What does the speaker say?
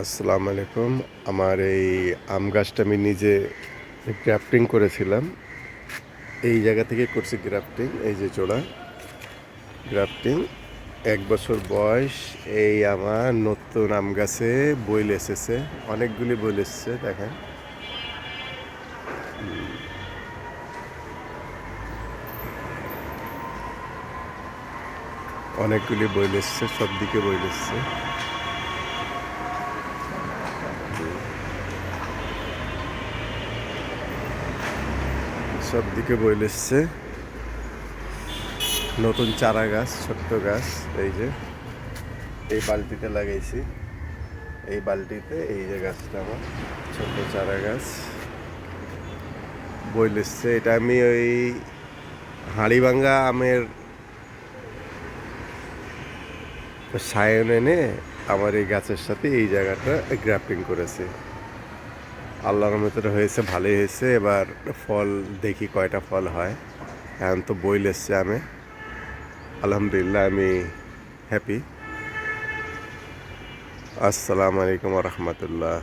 আসসালামু আলাইকুম। আমার এই আম গাছটা আমি নিজে গ্রাফটিং করেছিলাম। এই জায়গা থেকে করছি গ্রাফটিং। এই যে জোড়া গ্রাফটিং ১ বছর বয়স। এই আমার নতুন আম গাছে বইল এসেছে, অনেকগুলি বইল এসেছে দেখেন। অনেকগুলি বইল এসেছে, সব দিকে বইল এসেছে। সব দিকে বইল এসেছে। নতুন চারা গাছ, ছোট্ট গাছ। এই যে এই বালতিতে লাগাইছি, এই বালতিতে এই যে গাছটা আমার ছোট্ট চারা গাছ বইল এসছে। এটা আমি ওই হাড়িভাঙ্গা আমের সায়ন এনে আমার এই গাছের সাথে এই জায়গাটা গ্রাফটিং করেছি। আল্লাহর রহমতে হয়েছে, ভালোই হয়েছে। এবার ফল দেখি কয়টা ফল হয়। এখন তো বইল এসছে আমে, আলহামদুলিল্লাহ আমি হ্যাপি। আসসালামু আলাইকুম রহমতুল্লাহ।